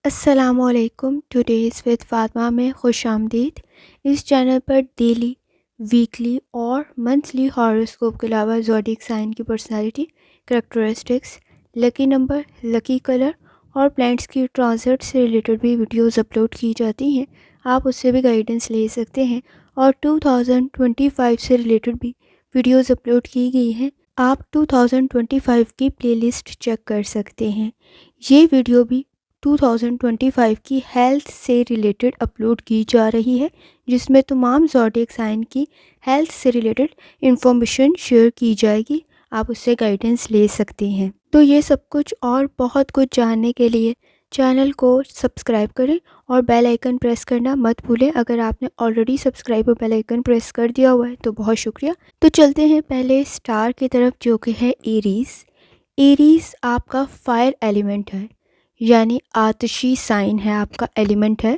السلام علیکم. Today's with Fatima میں خوش آمدید. اس چینل پر ڈیلی، ویکلی اور منتھلی ہاروسکوپ کے علاوہ زوڈیک سائن کی personality, characteristics, lucky number, lucky colour اور پلانٹس کی ٹرانزٹ سے ریلیٹڈ بھی ویڈیوز اپلوڈ کی جاتی ہیں. آپ اس سے بھی گائیڈنس لے سکتے ہیں اور 2025 سے ریلیٹڈ بھی ویڈیوز اپلوڈ کی گئی ہیں. آپ 2025 کی پلے لسٹ چیک کر سکتے ہیں. یہ ویڈیو بھی 2025 کی ہیلتھ سے ریلیٹڈ اپلوڈ کی جا رہی ہے، جس میں تمام زوڈیک سائن کی ہیلتھ سے ریلیٹڈ انفارمیشن شیئر کی جائے گی. آپ اس سے گائیڈنس لے سکتے ہیں. تو یہ سب کچھ اور بہت کچھ جاننے کے لیے چینل کو سبسکرائب کریں اور بیل آئیکن پریس کرنا مت بھولیں. اگر آپ نے آلریڈی سبسکرائب اور بیل آئیکن پریس کر دیا ہوا ہے تو بہت شکریہ. تو چلتے ہیں پہلے اسٹار کی طرف، جو کہ ہے ایریز. ایریز آپ کا فائر ایلیمنٹ ہے، یعنی آتشی سائن ہے، آپ کا ایلیمنٹ ہے.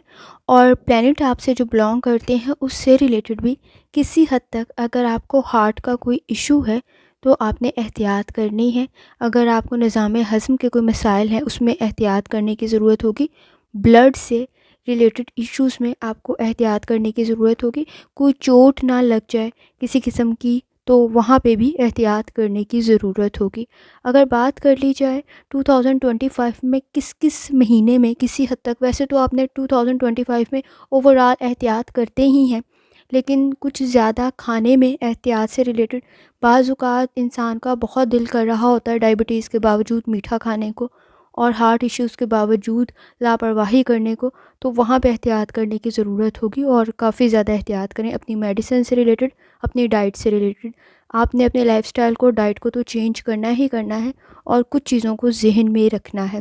اور پلینٹ آپ سے جو بلانگ کرتے ہیں اس سے ریلیٹڈ بھی کسی حد تک اگر آپ کو ہارٹ کا کوئی ایشو ہے تو آپ نے احتیاط کرنی ہے. اگر آپ کو نظام ہضم کے کوئی مسائل ہیں اس میں احتیاط کرنے کی ضرورت ہوگی. بلڈ سے ریلیٹڈ ایشوز میں آپ کو احتیاط کرنے کی ضرورت ہوگی. کوئی چوٹ نہ لگ جائے کسی قسم کی تو وہاں پہ بھی احتیاط کرنے کی ضرورت ہوگی. اگر بات کر لی جائے 2025 میں کس مہینے میں کسی حد تک، ویسے تو آپ نے 2025 میں اوورآل احتیاط کرتے ہی ہیں، لیکن کچھ زیادہ کھانے میں احتیاط سے ریلیٹڈ بعض اوقات انسان کا بہت دل کر رہا ہوتا ہے ڈائبٹیز کے باوجود میٹھا کھانے کو اور ہارٹ ایشوز کے باوجود لاپرواہی کرنے کو، تو وہاں پہ احتیاط کرنے کی ضرورت ہوگی اور کافی زیادہ احتیاط کریں اپنی میڈیسن سے ریلیٹڈ، اپنی ڈائٹ سے ریلیٹڈ. آپ نے اپنے لائف سٹائل کو، ڈائٹ کو تو چینج کرنا ہی کرنا ہے اور کچھ چیزوں کو ذہن میں رکھنا ہے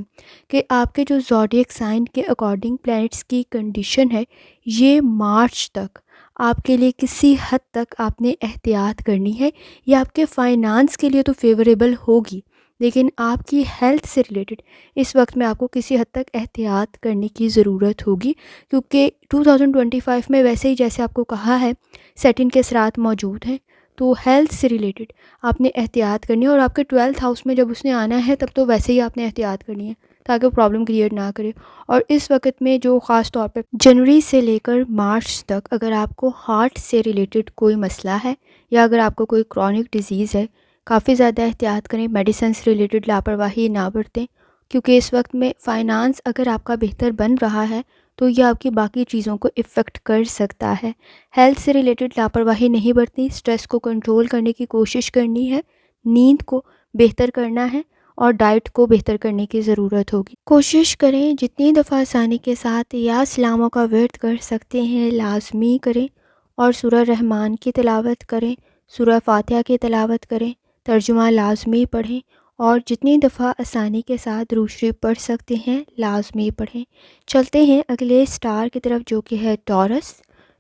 کہ آپ کے جو زوڈیک سائن کے اکارڈنگ پلینٹس کی کنڈیشن ہے، یہ مارچ تک آپ کے لیے کسی حد تک آپ نے احتیاط کرنی ہے. یہ آپ کے فائنانس کے لیے تو فیوریبل ہوگی، لیکن آپ کی ہیلتھ سے ریلیٹڈ اس وقت میں آپ کو کسی حد تک احتیاط کرنے کی ضرورت ہوگی، کیونکہ 2025 میں ویسے ہی جیسے آپ کو کہا ہے سیٹن کے اثرات موجود ہیں، تو ہیلتھ سے ریلیٹڈ آپ نے احتیاط کرنی ہے. اور آپ کے 12th ہاؤس میں جب اس نے آنا ہے تب تو ویسے ہی آپ نے احتیاط کرنی ہے تاکہ وہ پرابلم کریٹ نہ کرے. اور اس وقت میں جو خاص طور پہ جنوری سے لے کر مارچ تک اگر آپ کو ہارٹ سے ریلیٹڈ کوئی مسئلہ ہے یا اگر آپ کو کوئی کرونک ڈیزیز ہے، کافی زیادہ احتیاط کریں. میڈیسن سے ریلیٹڈ لاپرواہی نہ برتیں، کیونکہ اس وقت میں فائنانس اگر آپ کا بہتر بن رہا ہے تو یہ آپ کی باقی چیزوں کو افیکٹ کر سکتا ہے. ہیلتھ سے ریلیٹڈ لاپرواہی نہیں برتنی، اسٹریس کو کنٹرول کرنے کی کوشش کرنی ہے، نیند کو بہتر کرنا ہے اور ڈائٹ کو بہتر کرنے کی ضرورت ہوگی. کوشش کریں جتنی دفعہ آسانی کے ساتھ یا سلاموں کا ورد کر سکتے ہیں لازمی کریں اور سورہ رحمان کی تلاوت کریں، سورہ فاتحہ کی تلاوت کریں، ترجمہ لازمی پڑھیں اور جتنی دفعہ آسانی کے ساتھ درود شریف پڑھ سکتے ہیں لازمی پڑھیں. چلتے ہیں اگلے اسٹار کی طرف، جو کہ ہے ٹورس.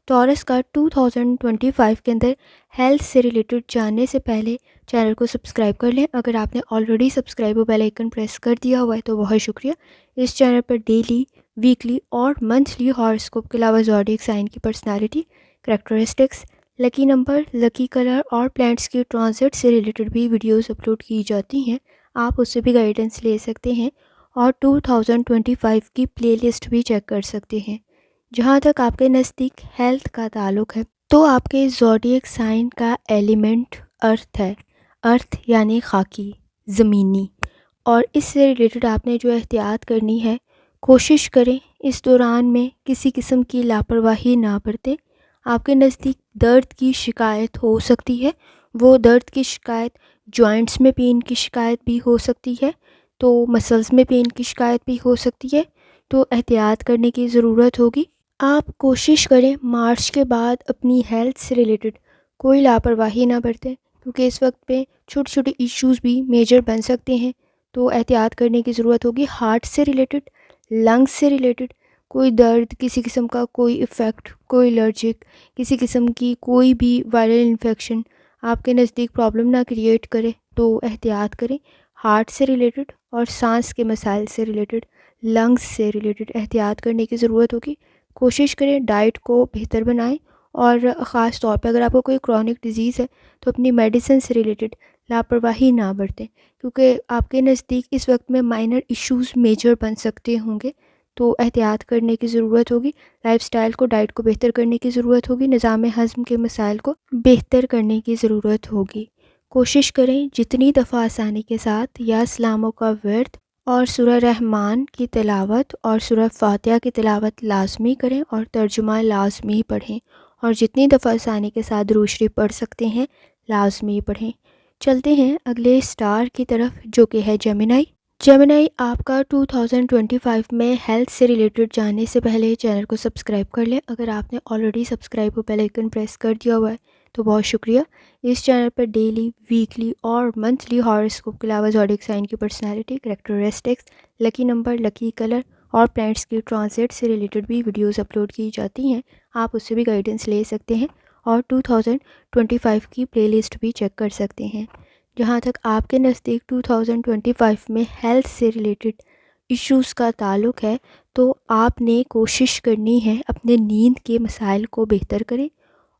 ٹورس کا 2025 کے اندر ہیلتھ سے ریلیٹڈ جاننے سے پہلے چینل کو سبسکرائب کر لیں. اگر آپ نے آلریڈی سبسکرائب اور بیل آئیکن پریس کر دیا ہوا ہے تو بہت شکریہ. اس چینل پر ڈیلی، ویکلی اور منتھلی ہاروسکوپ کے علاوہ زوڈیک سائن کی personality, characteristics, lucky number, lucky colour اور پلانٹس کی ٹرانزٹ سے ریلیٹڈ بھی ویڈیوز اپلوڈ کی جاتی ہیں. آپ اس سے بھی گائیڈنس لے سکتے ہیں اور 2025 کی پلے لسٹ بھی چیک کر سکتے ہیں. جہاں تک آپ کے نزدیک ہیلتھ کا تعلق ہے تو آپ کے زوڈیک سائن کا ایلیمنٹ ارتھ ہے. ارتھ یعنی خاکی، زمینی، اور اس سے ریلیٹڈ آپ نے جو احتیاط کرنی ہے، کوشش کریں اس دوران میں کسی قسم کی لاپرواہی نہ برتیں. آپ کے نزدیک درد کی شکایت ہو سکتی ہے، وہ درد کی شکایت جوائنٹس میں پین کی شکایت بھی ہو سکتی ہے، تو مسلز میں پین کی شکایت بھی ہو سکتی ہے، تو احتیاط کرنے کی ضرورت ہوگی. آپ کوشش کریں مارچ کے بعد اپنی ہیلتھ سے ریلیٹڈ کوئی لاپرواہی نہ برتیں، کیونکہ اس وقت پہ چھوٹے چھوٹے ایشوز بھی میجر بن سکتے ہیں، تو احتیاط کرنے کی ضرورت ہوگی. ہارٹ سے ریلیٹڈ، لنگس سے ریلیٹڈ کوئی درد، کسی قسم کا کوئی افیکٹ، کوئی الرجک، کسی قسم کی کوئی بھی وائرل انفیکشن آپ کے نزدیک پرابلم نہ کریٹ کرے تو احتیاط کریں. ہارٹ سے ریلیٹڈ اور سانس کے مسائل سے ریلیٹڈ، لنگس سے ریلیٹڈ احتیاط کرنے کی ضرورت ہوگی. کوشش کریں ڈائٹ کو بہتر بنائیں اور خاص طور پہ اگر آپ کو کوئی کرونک ڈیزیز ہے تو اپنی میڈیسن سے ریلیٹڈ لاپرواہی نہ برتیں، کیونکہ آپ کے نزدیک اس وقت میں مائنر ایشوز میجر بن سکتے ہوں گے. تو احتیاط کرنے کی ضرورت ہوگی، لائف سٹائل کو، ڈائٹ کو بہتر کرنے کی ضرورت ہوگی، نظام ہضم کے مسائل کو بہتر کرنے کی ضرورت ہوگی۔ کوشش کریں جتنی دفعہ آسانی کے ساتھ یا اسلاموں کا ورد اور سورہ رحمان کی تلاوت اور سورہ فاتحہ کی تلاوت لازمی کریں اور ترجمہ لازمی پڑھیں، اور جتنی دفعہ آسانی کے ساتھ درود شریف پڑھ سکتے ہیں لازمی پڑھیں۔ چلتے ہیں اگلے سٹار کی طرف جو کہ ہے جیمنائی۔ جیمنائی آپ کا 2025 میں ہیلتھ سے ریلیٹڈ جاننے سے پہلے چینل کو سبسکرائب کر لیں۔ اگر آپ نے آلریڈی سبسکرائب کو بیل آئکن پریس کر دیا ہوا ہے تو بہت شکریہ۔ اس چینل پر ڈیلی، ویکلی اور منتھلی ہاروسکوپ کے علاوہ زوڈیک سائن کی personality, characteristics, lucky number, lucky colour اور پلانٹس کی ٹرانزٹ سے ریلیٹڈ بھی ویڈیوز اپلوڈ کی جاتی ہیں، آپ اس سے بھی گائیڈنس لے سکتے ہیں اور 2025 کی پلے لسٹ بھی چیک کر سکتے ہیں۔ جہاں تک آپ کے نزدیک 2025 میں ہیلتھ سے ریلیٹڈ ایشوز کا تعلق ہے تو آپ نے کوشش کرنی ہے اپنے نیند کے مسائل کو بہتر کریں،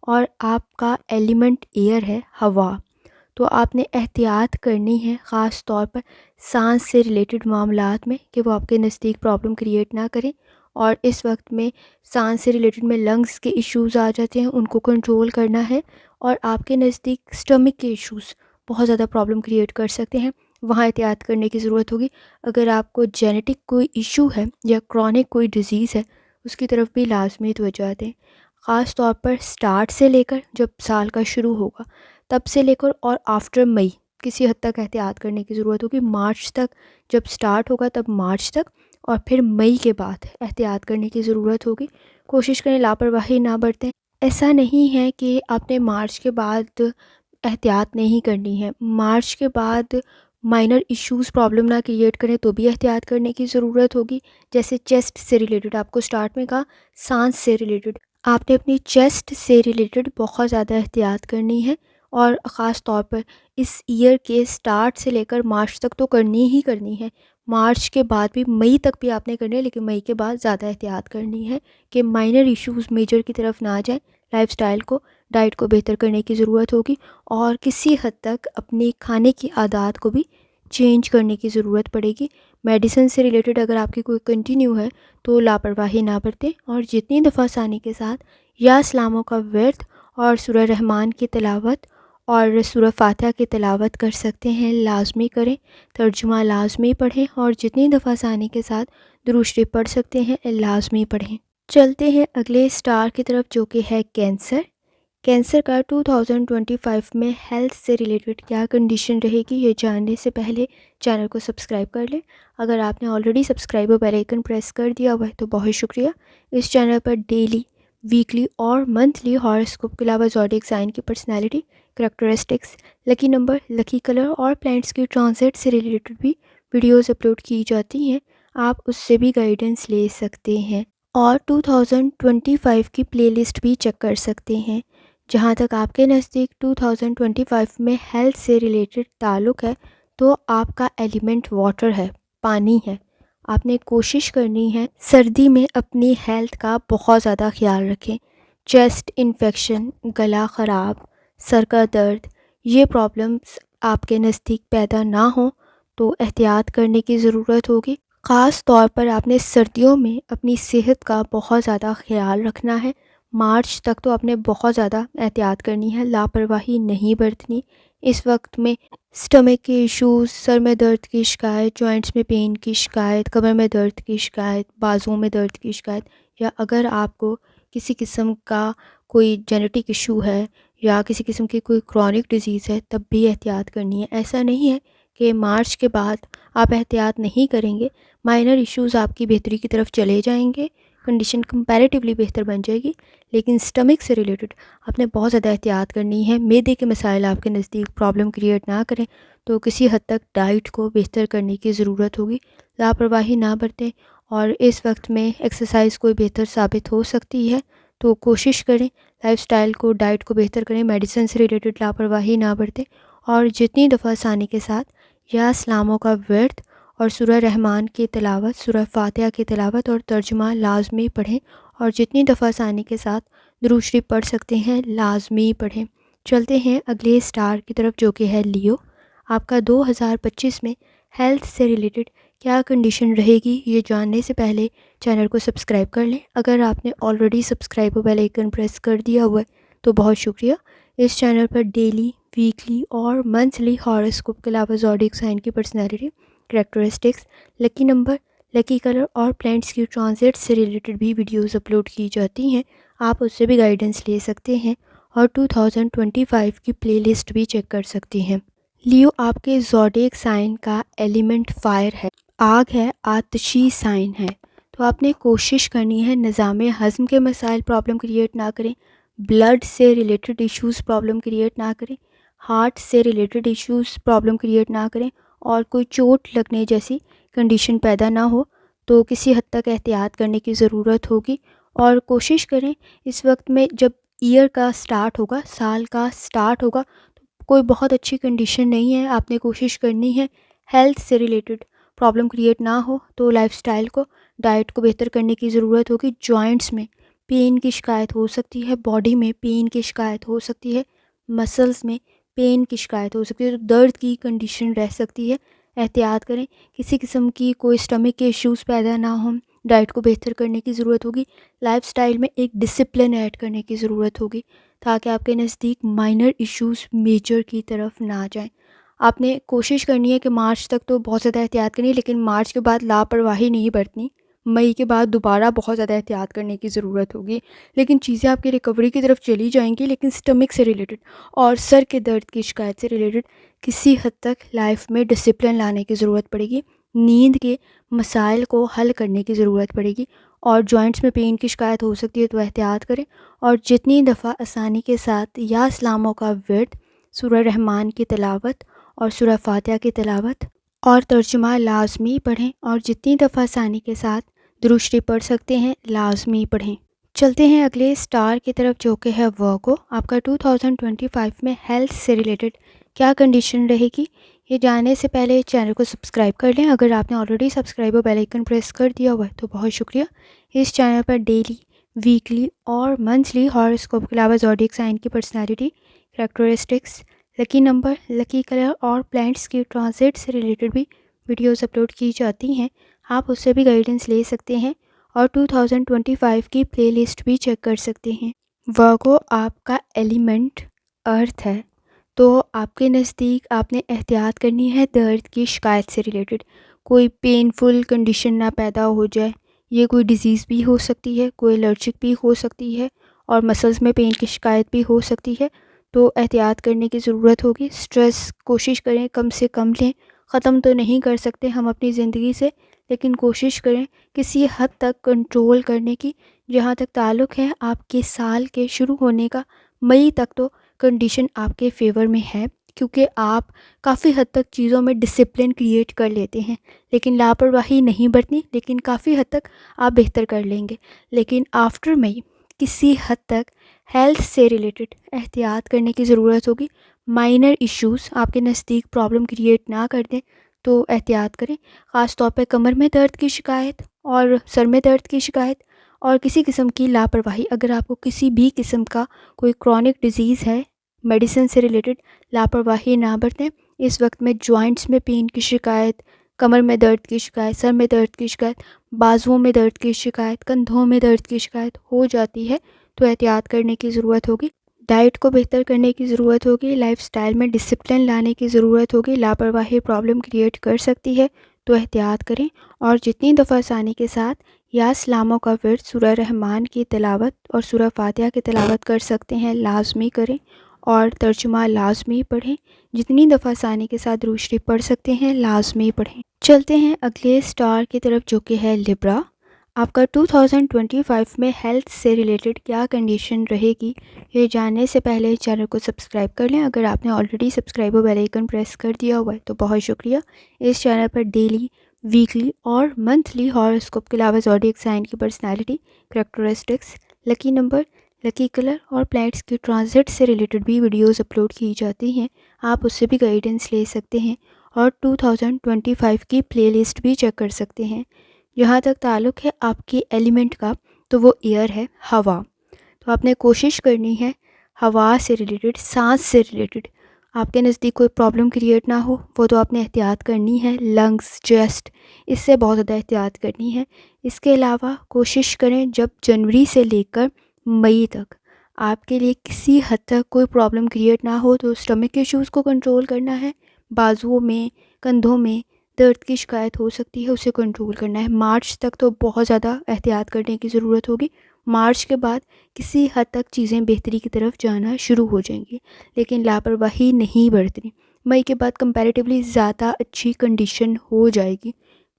اور آپ کا ایلیمنٹ ایئر ہے، ہوا، تو آپ نے احتیاط کرنی ہے خاص طور پر سانس سے ریلیٹڈ معاملات میں کہ وہ آپ کے نزدیک پرابلم کریٹ نہ کریں۔ اور اس وقت میں سانس سے ریلیٹڈ میں لنگز کے ایشوز آ جاتے ہیں، ان کو کنٹرول کرنا ہے، اور آپ کے نزدیک اسٹمک کے ایشوز بہت زیادہ پرابلم کریٹ کر سکتے ہیں، وہاں احتیاط کرنے کی ضرورت ہوگی۔ اگر آپ کو جینیٹک کوئی ایشو ہے یا کرونک کوئی ڈیزیز ہے اس کی طرف بھی لازمی توجہ دیں، خاص طور پر سٹارٹ سے لے کر جب سال کا شروع ہوگا تب سے لے کر اور آفٹر مئی کسی حد تک احتیاط کرنے کی ضرورت ہوگی۔ مارچ تک جب سٹارٹ ہوگا تب مارچ تک، اور پھر مئی کے بعد احتیاط کرنے کی ضرورت ہوگی۔ کوشش کریں لاپرواہی نہ برتیں۔ ایسا نہیں ہے کہ آپ نے مارچ کے بعد احتیاط نہیں کرنی ہے، مارچ کے بعد مائنر ایشوز پرابلم نہ کریٹ کریں تو بھی احتیاط کرنے کی ضرورت ہوگی۔ جیسے چیسٹ سے ریلیٹڈ آپ کو سٹارٹ میں کہا، سانس سے ریلیٹڈ آپ نے اپنی چیسٹ سے ریلیٹڈ بہت زیادہ احتیاط کرنی ہے، اور خاص طور پر اس ایئر کے سٹارٹ سے لے کر مارچ تک تو کرنی ہی کرنی ہے، مارچ کے بعد بھی، مئی تک بھی آپ نے کرنی ہے، لیکن مئی کے بعد زیادہ احتیاط کرنی ہے کہ مائنر ایشوز میجر کی طرف نہ جائیں۔ لائف سٹائل کو، ڈائٹ کو بہتر کرنے کی ضرورت ہوگی، اور کسی حد تک اپنے کھانے کی عادات کو بھی چینج کرنے کی ضرورت پڑے گی۔ میڈیسن سے ریلیٹڈ اگر آپ کی کوئی کنٹینیو ہے تو لاپرواہی نہ برتیں، اور جتنی دفعہ آسانی کے ساتھ یا اسلاموں کا ورد اور سورہ رحمان کی تلاوت اور سورہ فاتحہ کی تلاوت کر سکتے ہیں لازمی کریں، ترجمہ لازمی پڑھیں، اور جتنی دفعہ آسانی کے ساتھ درود شریف پڑھ سکتے ہیں لازمی پڑھیں۔ چلتے ہیں اگلے سٹار کی طرف جو کہ ہے کینسر۔ کینسر کا 2025 میں ہیلتھ سے ریلیٹڈ کیا کنڈیشن رہے گی یہ جاننے سے پہلے چینل کو سبسکرائب کر لیں۔ اگر آپ نے آلریڈی سبسکرائب اور بیل آئکن پریس کر دیا ہوا ہے تو بہت شکریہ۔ اس چینل پر ڈیلی، ویکلی اور منتھلی ہاروسکوپ کے علاوہ زوڈیک سائن کی personality, characteristics, lucky number, lucky colour اور پلانٹس کی ٹرانزٹ سے ریلیٹڈ بھی ویڈیوز اپلوڈ کی جاتی ہیں، آپ اس سے بھی گائیڈنس لے سکتے ہیں، اور 2025 کی پلے لسٹ بھی چیک کر سکتے ہیں۔ جہاں تک آپ کے نزدیک 2025 میں ہیلتھ سے ریلیٹڈ تعلق ہے تو آپ کا ایلیمنٹ واٹر ہے، پانی ہے۔ آپ نے کوشش کرنی ہے سردی میں اپنی ہیلتھ کا بہت زیادہ خیال رکھیں۔ چیسٹ انفیکشن، گلا خراب، سر کا درد، یہ پرابلمس آپ کے نزدیک پیدا نہ ہوں تو احتیاط کرنے کی ضرورت ہوگی۔ خاص طور پر آپ نے سردیوں میں اپنی صحت کا بہت زیادہ خیال رکھنا ہے۔ مارچ تک تو آپ نے بہت زیادہ احتیاط کرنی ہے، لاپرواہی نہیں برتنی۔ اس وقت میں اسٹمک کے ایشوز، سر میں درد کی شکایت، جوائنٹس میں پین کی شکایت، کمر میں درد کی شکایت، بازوؤں میں درد کی شکایت، یا اگر آپ کو کسی قسم کا کوئی جینیٹک ایشو ہے یا کسی قسم کی کوئی کرونک ڈیزیز ہے تب بھی احتیاط کرنی ہے۔ ایسا نہیں ہے کہ مارچ کے بعد آپ احتیاط نہیں کریں گے، مائنر ایشوز آپ کی بہتری کی طرف چلے جائیں گے، کنڈیشن کمپیریٹیولی بہتر بن جائے گی، لیکن سٹمک سے ریلیٹڈ آپ نے بہت زیادہ احتیاط کرنی ہے۔ معدے کے مسائل آپ کے نزدیک پرابلم کریٹ نہ کریں تو کسی حد تک ڈائٹ کو بہتر کرنے کی ضرورت ہوگی، لاپرواہی نہ برتیں، اور اس وقت میں ایکسرسائز کوئی بہتر ثابت ہو سکتی ہے تو کوشش کریں لائف سٹائل کو، ڈائٹ کو بہتر کریں، میڈیسن سے ریلیٹڈ لاپرواہی نہ برتیں، اور جتنی دفعہ آسانی کے ساتھ یا اسلاموں کا ورد اور سورہ رحمان کی تلاوت، سورہ فاتحہ کی تلاوت اور ترجمہ لازمی پڑھیں، اور جتنی دفعہ آسانی کے ساتھ درود شریف پڑھ سکتے ہیں لازمی پڑھیں۔ چلتے ہیں اگلے سٹار کی طرف جو کہ ہے لیو۔ آپ کا 2025 میں ہیلتھ سے ریلیٹڈ کیا کنڈیشن رہے گی، یہ جاننے سے پہلے چینل کو سبسکرائب کر لیں۔ اگر آپ نے already subscribe bell icon press کر دیا ہوا ہے تو بہت شکریہ۔ اس چینل پر ڈیلی، ویکلی اور منتھلی ہاروسکوپ کے علاوہ زوڈیک سائن کی personality, characteristics, lucky number, lucky colour اور پلینٹس کی ٹرانزٹ سے ریلیٹڈ بھی ویڈیوز اپلوڈ کی جاتی ہیں، آپ اس سے بھی گائیڈنس لے سکتے ہیں اور 2025 کی پلے لسٹ بھی چیک کر سکتے ہیں۔ لیو آپ کے زوڈیک سائن کا ایلیمنٹ فائر ہے، آگ ہے، آتشی سائن ہے، تو آپ نے کوشش کرنی ہے نظام ہضم کے مسائل پرابلم کریٹ نہ کریں، بلڈ سے ریلیٹڈ ایشوز پرابلم کریٹ نہ کریں، ہارٹ سے ریلیٹڈ ایشوز پرابلم کریٹ نہ کریں، اور کوئی چوٹ لگنے جیسی کنڈیشن پیدا نہ ہو تو کسی حد تک احتیاط کرنے کی ضرورت ہوگی۔ اور کوشش کریں اس وقت میں جب ایئر کا سٹارٹ ہوگا، سال کا سٹارٹ ہوگا، کوئی بہت اچھی کنڈیشن نہیں ہے، آپ نے کوشش کرنی ہے ہیلتھ سے ریلیٹڈ پرابلم کریٹ نہ ہو، تو لائف سٹائل کو، ڈائٹ کو بہتر کرنے کی ضرورت ہوگی۔ جوائنٹس میں پین کی شکایت ہو سکتی ہے، باڈی میں پین کی شکایت ہو سکتی ہے، مسلز میں پین کی شکایت ہو سکتی ہے، تو درد کی کنڈیشن رہ سکتی ہے، احتیاط کریں کسی قسم کی کوئی اسٹمک کے ایشوز پیدا نہ ہوں۔ ڈائٹ کو بہتر کرنے کی ضرورت ہوگی، لائف سٹائل میں ایک ڈسپلن ایڈ کرنے کی ضرورت ہوگی تاکہ آپ کے نزدیک مائنر ایشوز میجر کی طرف نہ جائیں۔ آپ نے کوشش کرنی ہے کہ مارچ تک تو بہت زیادہ احتیاط کرنی ہے، لیکن مارچ کے بعد لاپرواہی نہیں برتنی، مئی کے بعد دوبارہ بہت زیادہ احتیاط کرنے کی ضرورت ہوگی، لیکن چیزیں آپ کی ریکوری کی طرف چلی جائیں گی، لیکن سٹمک سے ریلیٹڈ اور سر کے درد کی شکایت سے ریلیٹڈ کسی حد تک لائف میں ڈسپلن لانے کی ضرورت پڑے گی، نیند کے مسائل کو حل کرنے کی ضرورت پڑے گی، اور جوائنٹس میں پین کی شکایت ہو سکتی ہے تو احتیاط کریں، اور جتنی دفعہ آسانی کے ساتھ یا اسلاموں کا ورد، سورہ رحمان کی تلاوت اور سورہ فاتحہ کی تلاوت اور ترجمہ لازمی پڑھیں، اور جتنی دفعہ آسانی کے ساتھ درود شریف پڑھ سکتے ہیں لازمی پڑھیں۔ چلتے ہیں اگلے سٹار کی طرف جو کہ ہے ورگو۔ آپ کا 2025 میں ہیلتھ سے ریلیٹڈ کیا کنڈیشن رہے گی، یہ جاننے سے پہلے چینل کو سبسکرائب کر لیں۔ اگر آپ نے already subscribe bell icon press کر دیا ہوا ہے تو بہت شکریہ۔ اس چینل پر ڈیلی، ویکلی اور منتھلی ہاروسکوپ کے علاوہ زوڈیک سائن کی personality, characteristics, lucky number, lucky colour اور پلینٹس کی ٹرانزٹ سے ریلیٹڈ بھی ویڈیوز اپلوڈ کی جاتی ہیں، آپ اس سے بھی گائیڈنس لے سکتے ہیں اور 2025 کی پلے لسٹ بھی چیک کر سکتے ہیں۔ ورگو آپ کا ایلیمنٹ ارتھ ہے، تو آپ کے نزدیک آپ نے احتیاط کرنی ہے درد کی شکایت سے ریلیٹڈ، کوئی پینفل کنڈیشن نہ پیدا ہو جائے، یہ کوئی ڈیزیز بھی ہو سکتی ہے، کوئی الرجک بھی ہو سکتی ہے، اور مسلز میں پین کی شکایت بھی ہو سکتی ہے، تو احتیاط کرنے کی ضرورت ہوگی۔ سٹریس کوشش کریں کم سے کم لیں، ختم تو نہیں کر سکتے ہم اپنی زندگی سے، لیکن کوشش کریں کسی حد تک کنٹرول کرنے کی۔ جہاں تک تعلق ہے آپ کے سال کے شروع ہونے کا، مئی تک تو کنڈیشن آپ کے فیور میں ہے، کیونکہ آپ کافی حد تک چیزوں میں ڈسپلن کریٹ کر لیتے ہیں، لیکن لاپرواہی نہیں برتنی، لیکن کافی حد تک آپ بہتر کر لیں گے۔ لیکن آفٹر مئی کسی حد تک ہیلتھ سے ریلیٹڈ احتیاط کرنے کی ضرورت ہوگی، مائنر ایشوز آپ کے نزدیک پرابلم کریٹ نہ کر دیں تو احتیاط کریں، خاص طور پہ کمر میں درد کی شکایت اور سر میں درد کی شکایت اور کسی قسم کی لاپرواہی، اگر آپ کو کسی بھی قسم کا کوئی کرونک ڈیزیز ہے میڈیسن سے ریلیٹڈ، لاپرواہی نہ برتیں۔ اس وقت میں جوائنٹس میں پین کی شکایت، کمر میں درد کی شکایت، سر میں درد کی شکایت، بازوؤں میں درد کی شکایت، کندھوں میں درد کی شکایت ہو جاتی ہے تو احتیاط کرنے کی ضرورت ہوگی، ڈائٹ کو بہتر کرنے کی ضرورت ہوگی، لائف سٹائل میں ڈسپلن لانے کی ضرورت ہوگی، لاپرواہی پرابلم کریٹ کر سکتی ہے تو احتیاط کریں، اور جتنی دفعہ آسانی کے ساتھ یا اسلاموں کا ورد، سورہ رحمان کی تلاوت اور سورہ فاتحہ کی تلاوت کر سکتے ہیں لازمی کریں، اور ترجمہ لازمی پڑھیں، جتنی دفعہ آسانی کے ساتھ درود شریف پڑھ سکتے ہیں لازمی پڑھیں۔ چلتے ہیں اگلے سٹار کی طرف جو کہ ہے لیبرا۔ آپ کا 2025 میں ہیلتھ سے ریلیٹڈ کیا کنڈیشن رہے گی، یہ جاننے سے پہلے چینل کو سبسکرائب کر لیں۔ اگر آپ نے already subscribe bell icon press کر دیا ہوا ہے تو بہت شکریہ۔ اس چینل پر ڈیلی، ویکلی اور منتھلی ہاروسکوپ کے علاوہ زوڈیک سائن کی personality, characteristics, lucky number, lucky colour اور پلینٹس کی ٹرانزٹ سے ریلیٹڈ بھی ویڈیوز اپلوڈ کی جاتی ہیں، آپ اس سے بھی گائیڈنس لے سکتے ہیں اور 2025 کی پلے لسٹ بھی چیک کر سکتے ہیں۔ جہاں تک تعلق ہے آپ کی ایلیمنٹ کا تو وہ ایئر ہے، ہوا، تو آپ نے کوشش کرنی ہے ہوا سے ریلیٹڈ، سانس سے ریلیٹڈ آپ کے نزدیک کوئی پرابلم کریٹ نہ ہو، وہ تو آپ نے احتیاط کرنی ہے. لنگس، چیسٹ، اس سے بہت زیادہ احتیاط کرنی ہے. اس کے علاوہ کوشش کریں جب جنوری سے لے کر مئی تک آپ کے لیے کسی حد تک کوئی پرابلم کریٹ نہ ہو تو اسٹمک ایشوز کو کنٹرول کرنا ہے. بازوؤں میں، کندھوں میں درد کی شکایت ہو سکتی ہے، اسے کنٹرول کرنا ہے. مارچ تک تو بہت زیادہ احتیاط کرنے کی ضرورت ہوگی. مارچ کے بعد کسی حد تک چیزیں بہتری کی طرف جانا شروع ہو جائیں گی، لیکن لاپرواہی نہیں برتنی. مئی کے بعد کمپیریٹیولی زیادہ اچھی کنڈیشن ہو جائے گی،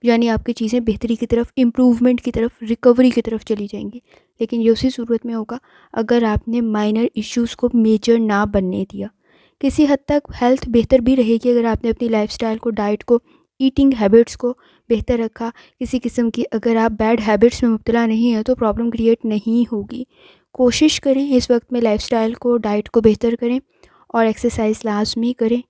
یعنی آپ کی چیزیں بہتری کی طرف، امپروومنٹ کی طرف، ریکوری کی طرف چلی جائیں گی. لیکن یہ اسی صورت میں ہوگا اگر آپ نے مائنر ایشوز کو میجر نہ بننے دیا. کسی حد تک ہیلتھ بہتر بھی رہے گی اگر آپ نے اپنی لائف سٹائل کو، ڈائٹ کو، ایٹنگ ہیبٹس کو بہتر رکھا. کسی قسم کی اگر آپ بیڈ ہیبٹس میں مبتلا نہیں ہیں تو پرابلم کریٹ نہیں ہوگی. کوشش کریں اس وقت میں لائف سٹائل کو، ڈائٹ کو بہتر کریں اور ایکسرسائز لازمی کریں.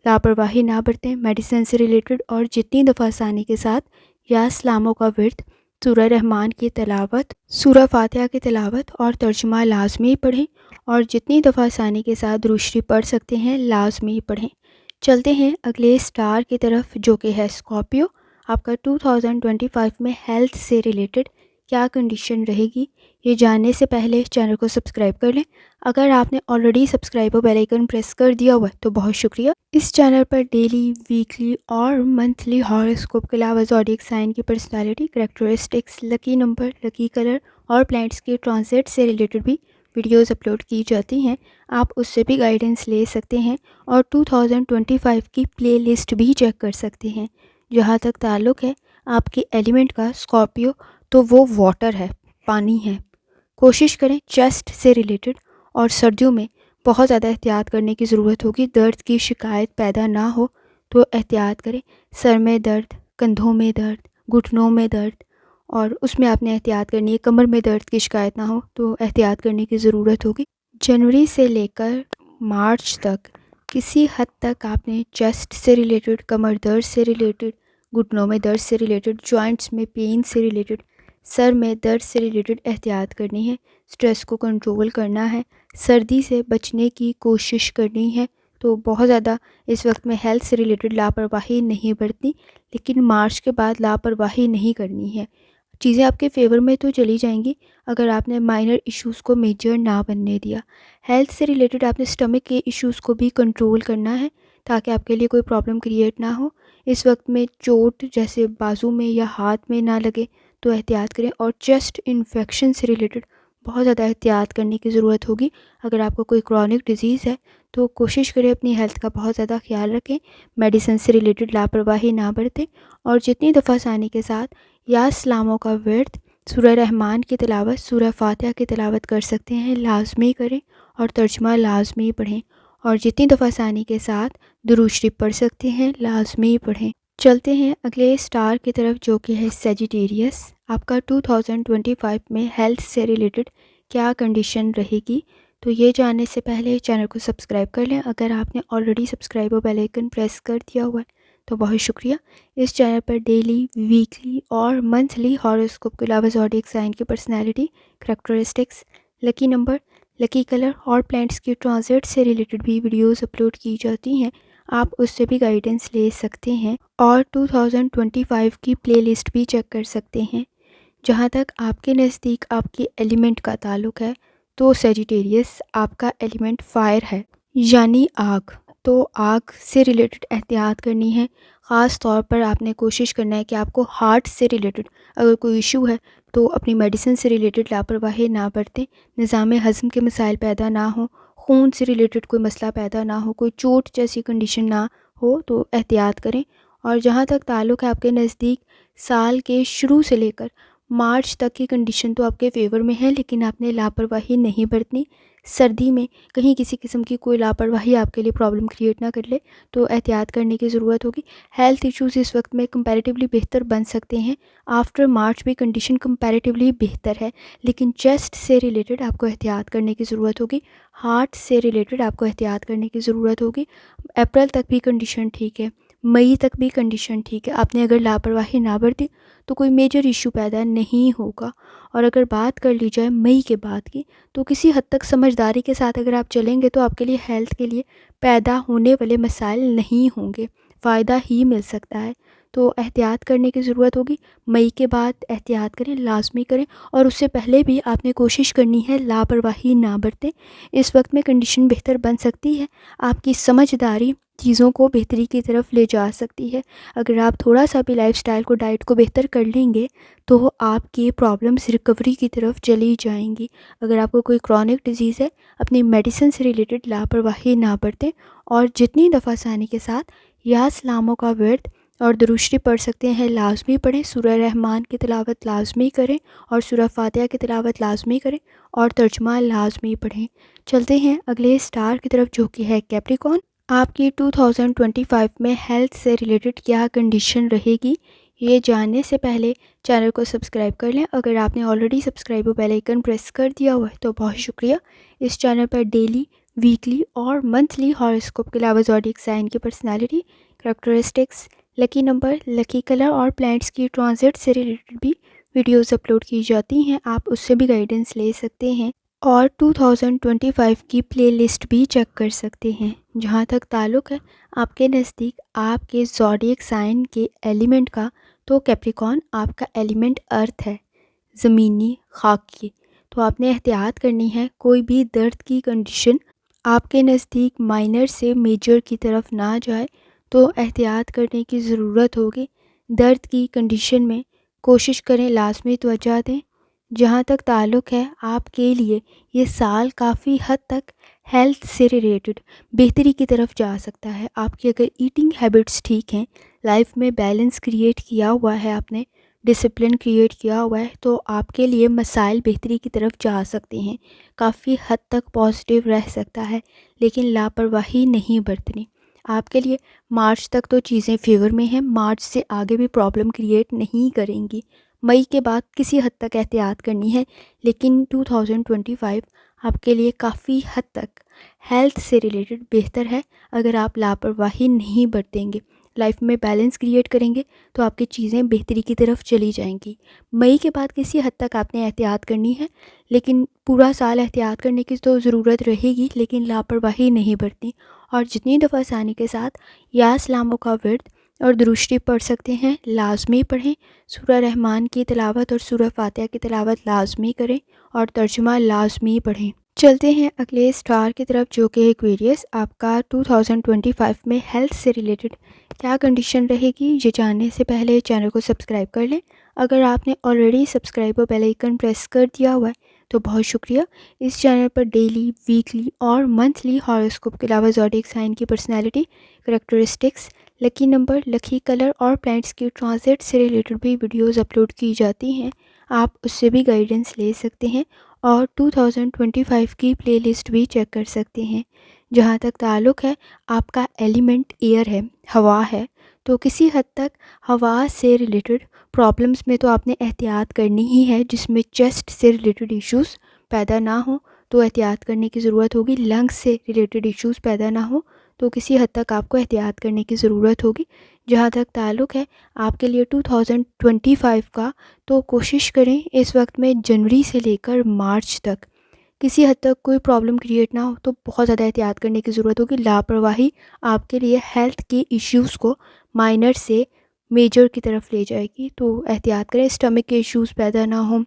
لاپرواہی نہ برتیں. میڈیسن سے ریلیٹڈ اور جتنی دفعہ آسانی کے ساتھ یا اسلاموں کا ورد، سورہ رحمان کی تلاوت، سورہ فاتحہ کی تلاوت اور ترجمہ لازمی پڑھیں، اور جتنی دفعہ آسانی کے ساتھ درود شریف پڑھ سکتے ہیں لازمی پڑھیں. چلتے ہیں اگلے سٹار کی طرف جو کہ ہے اسکارپیو. آپ کا 2025 میں ہیلتھ سے ریلیٹڈ کیا کنڈیشن رہے گی، یہ جاننے سے پہلے چینل کو سبسکرائب کر لیں. اگر آپ نے آلریڈی سبسکرائب اور بیل آئیکن پریس کر دیا ہوا ہے تو بہت شکریہ. اس چینل پر ڈیلی، ویکلی اور منتھلی ہاروسکوپ کے علاوہ زوڈیک سائن کی personality, characteristics, lucky number, lucky colour اور پلانٹس کے ٹرانزٹ سے ریلیٹڈ بھی ویڈیوز اپلوڈ کی جاتی ہیں. آپ اس سے بھی گائیڈنس لے سکتے ہیں اور 2025 کی پلے لسٹ بھی چیک کر سکتے ہیں. جہاں تک تعلق ہے آپ کے ایلیمنٹ کا اسکارپیو، تو وہ واٹر ہے، پانی ہے. کوشش کریں چیسٹ سے ریلیٹڈ اور سردیوں میں بہت زیادہ احتیاط کرنے کی ضرورت ہوگی. درد کی شکایت پیدا نہ ہو تو احتیاط کریں. سر میں درد، کندھوں میں درد، گھٹنوں میں درد، اور اس میں آپ نے احتیاط کرنی ہے. کمر میں درد کی شکایت نہ ہو تو احتیاط کرنے کی ضرورت ہوگی. جنوری سے لے کر مارچ تک کسی حد تک آپ نے چیسٹ سے ریلیٹڈ، کمر درد سے ریلیٹڈ، گھٹنوں میں درد سے ریلیٹڈ، جوائنٹس میں پین سے ریلیٹڈ، سر میں درد سے ریلیٹڈ احتیاط کرنی ہے. سٹریس کو کنٹرول کرنا ہے. سردی سے بچنے کی کوشش کرنی ہے. تو بہت زیادہ اس وقت میں ہیلتھ سے ریلیٹڈ لاپرواہی نہیں برتنی، لیکن مارچ کے بعد لاپرواہی نہیں کرنی ہے. چیزیں آپ کے فیور میں تو چلی جائیں گی اگر آپ نے مائنر ایشوز کو میجر نہ بننے دیا. ہیلتھ سے ریلیٹڈ آپ نے اسٹمک کے ایشوز کو بھی کنٹرول کرنا ہے تاکہ آپ کے لیے کوئی پرابلم کریٹ نہ ہو. اس وقت میں چوٹ جیسے بازو میں یا ہاتھ میں نہ لگے تو احتیاط کریں. اور چیسٹ انفیکشن سے ریلیٹڈ بہت زیادہ احتیاط کرنے کی ضرورت ہوگی. اگر آپ کو کوئی کرونک ڈیزیز ہے تو کوشش کریں اپنی ہیلتھ کا بہت زیادہ خیال رکھیں. میڈیسن سے ریلیٹڈ لاپرواہی نہ برتیں، اور جتنی دفعہ آسانی کے ساتھ یا اسلاموں کا ورد، سورہ رحمان کی تلاوت، سورہ فاتحہ کی تلاوت کر سکتے ہیں لازمی کریں، اور ترجمہ لازمی پڑھیں. اور جتنی دفعہ آسانی کے ساتھ درود شریف پڑھ سکتے ہیں لازمی پڑھیں. چلتے ہیں اگلے سٹار کی طرف جو کہ ہے سیجیٹیریس. آپ کا 2025 میں ہیلتھ سے ریلیٹڈ کیا کنڈیشن رہے گی، تو یہ جاننے سے پہلے چینل کو سبسکرائب کر لیں. اگر آپ نے آلریڈی سبسکرائب اور بیل آئیکن پریس کر دیا ہوا ہے تو بہت شکریہ. اس چینل پر ڈیلی، ویکلی اور منتھلی ہاروسکوپ کے علاوہ زوڈیک سائن کی personality, characteristics, lucky number, lucky colour اور پلانٹس کی ٹرانزٹ سے ریلیٹڈ بھی ویڈیوز اپلوڈ کی جاتی ہیں. آپ اس سے بھی گائیڈنس لے سکتے ہیں اور 2025 کی پلے لسٹ بھی چیک کر سکتے ہیں. جہاں تک آپ کے نزدیک آپ کے ایلیمنٹ کا تعلق ہے تو سیجیٹیریس آپ کا ایلیمنٹ فائر ہے، یعنی آگ. تو آگ سے ریلیٹڈ احتیاط کرنی ہے. خاص طور پر آپ نے کوشش کرنا ہے کہ آپ کو ہارٹ سے ریلیٹڈ اگر کوئی ایشو ہے تو اپنی میڈیسن سے ریلیٹڈ لاپرواہی نہ برتیں. نظام ہضم کے مسائل پیدا نہ ہوں، خون سے ریلیٹڈ کوئی مسئلہ پیدا نہ ہو، کوئی چوٹ جیسی کنڈیشن نہ ہو تو احتیاط کریں. اور جہاں تک تعلق ہے آپ کے نزدیک سال کے شروع سے لے کر مارچ تک کی کنڈیشن تو آپ کے فیور میں ہے، لیکن آپ نے لاپرواہی نہیں برتنی. سردی میں کہیں کسی قسم کی کوئی لاپرواہی آپ کے لیے پرابلم کریٹ نہ کر لے تو احتیاط کرنے کی ضرورت ہوگی. ہیلتھ ایشوز اس وقت میں کمپیریٹیولی بہتر بن سکتے ہیں. آفٹر مارچ بھی کنڈیشن کمپیریٹیولی بہتر ہے، لیکن چیسٹ سے ریلیٹڈ آپ کو احتیاط کرنے کی ضرورت ہوگی. ہارٹ سے ریلیٹڈ آپ کو احتیاط کرنے کی ضرورت ہوگی. اپریل تک بھی کنڈیشن ٹھیک ہے. مئی تک بھی کنڈیشن ٹھیک ہے. آپ نے اگر لاپرواہی نہ برتی تو کوئی میجر ایشو پیدا نہیں ہوگا. اور اگر بات کر لی جائے مئی کے بعد کی تو کسی حد تک سمجھداری کے ساتھ اگر آپ چلیں گے تو آپ کے لیے ہیلتھ کے لیے پیدا ہونے والے مسائل نہیں ہوں گے، فائدہ ہی مل سکتا ہے. تو احتیاط کرنے کی ضرورت ہوگی. مئی کے بعد احتیاط کریں، لازمی کریں، اور اس سے پہلے بھی آپ نے کوشش کرنی ہے لاپرواہی نہ برتیں. اس وقت میں کنڈیشن بہتر بن سکتی ہے. آپ کی سمجھداری چیزوں کو بہتری کی طرف لے جا سکتی ہے. اگر آپ تھوڑا سا بھی لائف سٹائل کو، ڈائٹ کو بہتر کر لیں گے تو آپ کی پرابلمس ریکوری کی طرف چلی جائیں گی. اگر آپ کو کوئی کرونک ڈیزیز ہے، اپنی میڈیسن سے ریلیٹڈ لاپرواہی نہ برتیں، اور جتنی دفعہ ثانی کے ساتھ یا سلاموں کا ورد اور درشتی پڑھ سکتے ہیں لازمی پڑھیں. سورہ رحمان کی تلاوت لازمی کریں، اور سورہ فاتحہ کی تلاوت لازمی کریں، اور ترجمہ لازمی پڑھیں. چلتے ہیں اگلے سٹار کی طرف جو کہ ہے کیپریکون. آپ کی 2025 میں ہیلتھ سے ریلیٹڈ کیا کنڈیشن رہے گی، یہ جاننے سے پہلے چینل کو سبسکرائب کر لیں. اگر آپ نے آلریڈی سبسکرائب و بیل آئیکن پریس کر دیا ہوا ہے تو بہت شکریہ. اس چینل پر ڈیلی، ویکلی اور منتھلی ہاروسکوپ کے علاوہ زوڈیک سائن کی personality, characteristics, lucky number, lucky colour اور پلانٹس کی ٹرانزٹ سے ریلیٹڈ بھی ویڈیوز اپلوڈ کی جاتی ہیں. آپ اس سے بھی گائیڈنس لے سکتے ہیں، اور 2025 کی پلے لسٹ بھی چیک کر سکتے ہیں. جہاں تک تعلق ہے آپ کے نزدیک آپ کے زوڈیک سائن کے ایلیمنٹ کا، تو کیپریکون آپ کا ایلیمنٹ ارتھ ہے، زمینی، خاکی. تو آپ نے احتیاط کرنی ہے. کوئی بھی درد کی کنڈیشن آپ کے نزدیک مائنر سے میجر کی طرف نہ جائے تو احتیاط کرنے کی ضرورت ہوگی. درد کی کنڈیشن میں کوشش کریں لازمی توجہ دیں. جہاں تک تعلق ہے آپ کے لیے یہ سال کافی حد تک ہیلتھ سے ریلیٹڈ بہتری کی طرف جا سکتا ہے. آپ کی اگر ایٹنگ ہیبٹس ٹھیک ہیں، لائف میں بیلنس کریٹ کیا ہوا ہے، آپ نے ڈسپلن کریٹ کیا ہوا ہے، تو آپ کے لیے مسائل بہتری کی طرف جا سکتے ہیں. کافی حد تک پازیٹیو رہ سکتا ہے، لیکن لاپرواہی نہیں برتنی. آپ کے لیے مارچ تک تو چیزیں فیور میں ہیں. مارچ سے آگے بھی پرابلم کریٹ نہیں کریں گی. مئی کے بعد کسی حد تک احتیاط کرنی ہے، لیکن 2025 آپ کے لیے کافی حد تک ہیلتھ سے ریلیٹڈ بہتر ہے. اگر آپ لاپرواہی نہیں برتیں گے، لائف میں بیلنس کریٹ کریں گے تو آپ کی چیزیں بہتری کی طرف چلی جائیں گی. مئی کے بعد کسی حد تک آپ نے احتیاط کرنی ہے، لیکن پورا سال احتیاط کرنے کی تو ضرورت رہے گی، لیکن لاپرواہی نہیں برتنی. اور جتنی دفعہ ثانی کے ساتھ یا سلاموں کا ورد اور درشتی پڑھ سکتے ہیں لازمی پڑھیں. سورہ رحمان کی تلاوت اور سورہ فاتحہ کی تلاوت لازمی کریں، اور ترجمہ لازمی پڑھیں. چلتے ہیں اگلے سٹار کی طرف جو کہ ایکویریس. آپ کا 2025 میں ہیلتھ سے ریلیٹڈ کیا کنڈیشن رہے گی، یہ جاننے سے پہلے چینل کو سبسکرائب کر لیں. اگر آپ نے آلریڈی سبسکرائب و بیل آئیکن پریس کر دیا ہوا ہے تو بہت شکریہ. اس چینل پر ڈیلی، ویکلی اور منتھلی ہاروسکوپ کے علاوہ زوڈیک سائن کی personality, characteristics, lucky number, lucky colour اور پلانٹس کی ٹرانزٹ سے ریلیٹڈ بھی ویڈیوز اپلوڈ کی جاتی ہیں. آپ اس سے بھی گائیڈنس لے سکتے ہیں، اور 2025 کی پلے لسٹ بھی چیک کر سکتے ہیں. جہاں تک تعلق ہے آپ کا ایلیمنٹ ایئر ہے، ہوا ہے، تو کسی حد تک ہوا سے ریلیٹڈ پرابلمس میں تو آپ نے احتیاط کرنی ہی ہے. جس میں چیسٹ سے ریلیٹڈ ایشوز پیدا نہ ہوں تو احتیاط کرنے کی ضرورت ہوگی. لنگس سے ریلیٹڈ ایشوز پیدا نہ ہوں تو کسی حد تک آپ کو احتیاط کرنے کی ضرورت ہوگی. جہاں تک تعلق ہے آپ کے لیے 2025 کا، تو کوشش کریں اس وقت میں جنوری سے لے کر مارچ تک کسی حد تک کوئی پرابلم کریٹ نہ ہو تو بہت زیادہ احتیاط کرنے کی ضرورت ہوگی. لاپرواہی آپ کے لیے ہیلتھ کے ایشوز کو مائنر سے میجر کی طرف لے جائے گی، تو احتیاط کریں اسٹمک کے ایشوز پیدا نہ ہوں.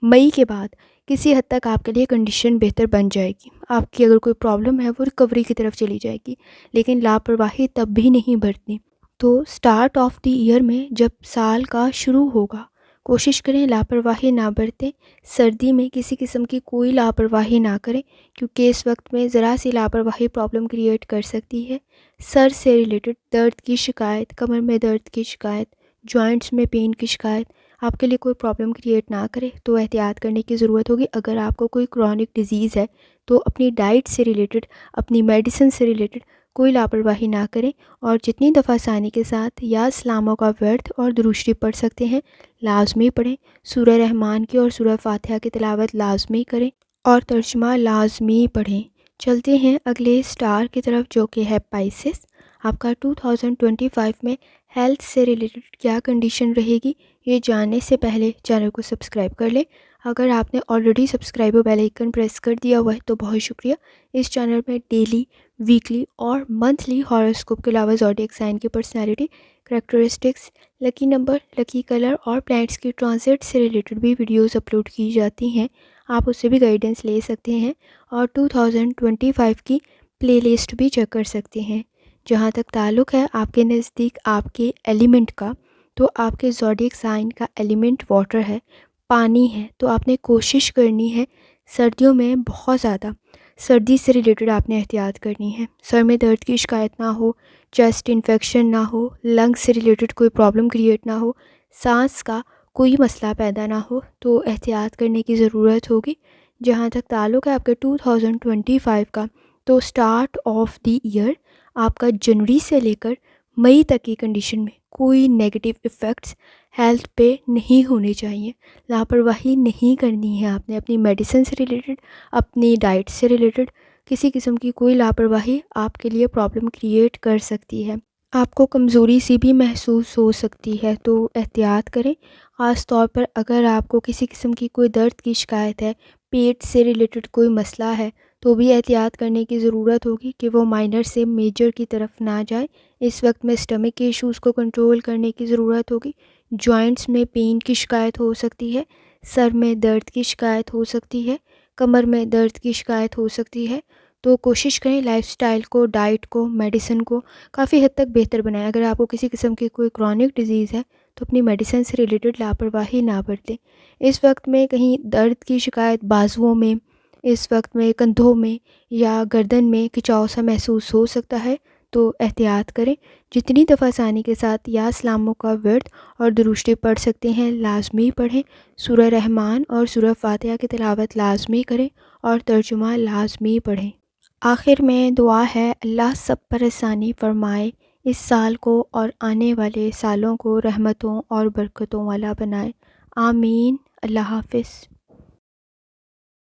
مئی کے بعد کسی حد تک آپ کے لیے کنڈیشن بہتر بن جائے گی. آپ کی اگر کوئی پرابلم ہے وہ ریکوری کی طرف چلی جائے گی، لیکن لاپرواہی تب بھی نہیں برتنی. تو سٹارٹ آف دی ایئر میں جب سال کا شروع ہوگا کوشش کریں لاپرواہی نہ برتیں. سردی میں کسی قسم کی کوئی لاپرواہی نہ کریں، کیونکہ اس وقت میں ذرا سی لاپرواہی پرابلم کریٹ کر سکتی ہے. سر سے ریلیٹڈ درد کی شکایت، کمر میں درد کی شکایت، جوائنٹس میں پین کی شکایت آپ کے لیے کوئی پرابلم کریٹ نہ کرے تو احتیاط کرنے کی ضرورت ہوگی. اگر آپ کو کوئی کرونک ڈیزیز ہے تو اپنی ڈائٹ سے ریلیٹڈ، اپنی میڈیسن سے ریلیٹڈ کوئی لاپرواہی نہ کریں، اور جتنی دفعہ ثانی کے ساتھ یا سلاموں کا ورد اور درشتی پڑھ سکتے ہیں لازمی پڑھیں. سورہ رحمان کی اور سورہ فاتحہ کی تلاوت لازمی کریں، اور ترجمہ لازمی پڑھیں. چلتے ہیں اگلے سٹار کی طرف جو کہ ہے پائسس. آپ کا 2025 میں ہیلتھ سے ریلیٹڈ کیا کنڈیشن رہے گی، یہ جاننے سے پہلے چینل کو سبسکرائب کر لیں۔ اگر آپ نے آلریڈی سبسکرائب اور بیل آئیکن پریس کر دیا ہوا ہے تو بہت شکریہ۔ اس چینل میں ڈیلی، ویکلی اور منتھلی ہاروسکوپ کے علاوہ زوڈیک سائن کی personality, characteristics, lucky number, lucky colour اور پلانٹس کی ٹرانزٹ سے ریلیٹڈ بھی ویڈیوز اپلوڈ کی جاتی ہیں۔ آپ اس سے بھی گائیڈنس لے سکتے ہیں اور 2025 کی پلے لسٹ بھی چیک کر سکتے ہیں۔ جہاں تک تعلق ہے آپ کے نزدیک آپ کے ایلیمنٹ کا، تو آپ کے زوڈیک سائن کا ایلیمنٹ واٹر ہے، پانی ہے، تو آپ نے کوشش کرنی ہے سردیوں میں بہت زیادہ سردی سے ریلیٹڈ آپ نے احتیاط کرنی ہے۔ سر میں درد کی شکایت نہ ہو، چیسٹ انفیکشن نہ ہو، لنگ سے ریلیٹڈ کوئی پرابلم کریٹ نہ ہو، سانس کا کوئی مسئلہ پیدا نہ ہو، تو احتیاط کرنے کی ضرورت ہوگی۔ جہاں تک تعلق ہے آپ کے 2025 کا، تو سٹارٹ آف دی ایئر آپ کا جنوری سے لے کر مئی تک کی کنڈیشن میں کوئی نیگیٹو ایفیکٹس ہیلتھ پہ نہیں ہونے چاہیے۔ لاپرواہی نہیں کرنی ہے آپ نے اپنی میڈیسن سے ریلیٹڈ، اپنی ڈائٹ سے ریلیٹڈ۔ کسی قسم کی کوئی لاپرواہی آپ کے لیے پرابلم کریٹ کر سکتی ہے، آپ کو کمزوری سی بھی محسوس ہو سکتی ہے، تو احتیاط کریں۔ خاص طور پر اگر آپ کو کسی قسم کی کوئی درد کی شکایت ہے، پیٹ سے ریلیٹڈ کوئی مسئلہ ہے، تو بھی احتیاط کرنے کی ضرورت ہوگی کہ وہ مائنر سے میجر کی طرف نہ جائے۔ اس وقت میں اسٹمک کے ایشوز کو کنٹرول کرنے کی ضرورت ہوگی۔ جوائنٹس میں پین کی شکایت ہو سکتی ہے، سر میں درد کی شکایت ہو سکتی ہے، کمر میں درد کی شکایت ہو سکتی ہے، تو کوشش کریں لائف سٹائل کو، ڈائٹ کو، میڈیسن کو کافی حد تک بہتر بنائیں۔ اگر آپ کو کسی قسم کی کوئی کرونک ڈیزیز ہے تو اپنی میڈیسن سے ریلیٹڈ لاپرواہی نہ برتیں۔ اس وقت میں کہیں درد کی شکایت بازوؤں میں، اس وقت میں کندھوں میں یا گردن میں کھچاؤ سا محسوس ہو سکتا ہے، تو احتیاط کریں۔ جتنی دفعہ ثانی کے ساتھ یا سلاموں کا ورد اور درشتی پڑھ سکتے ہیں لازمی پڑھیں۔ سورہ رحمان اور سورہ فاتحہ کی تلاوت لازمی کریں اور ترجمہ لازمی پڑھیں۔ آخر میں دعا ہے اللہ سب پر آسانی فرمائے، اس سال کو اور آنے والے سالوں کو رحمتوں اور برکتوں والا بنائے، آمین۔ اللہ حافظ۔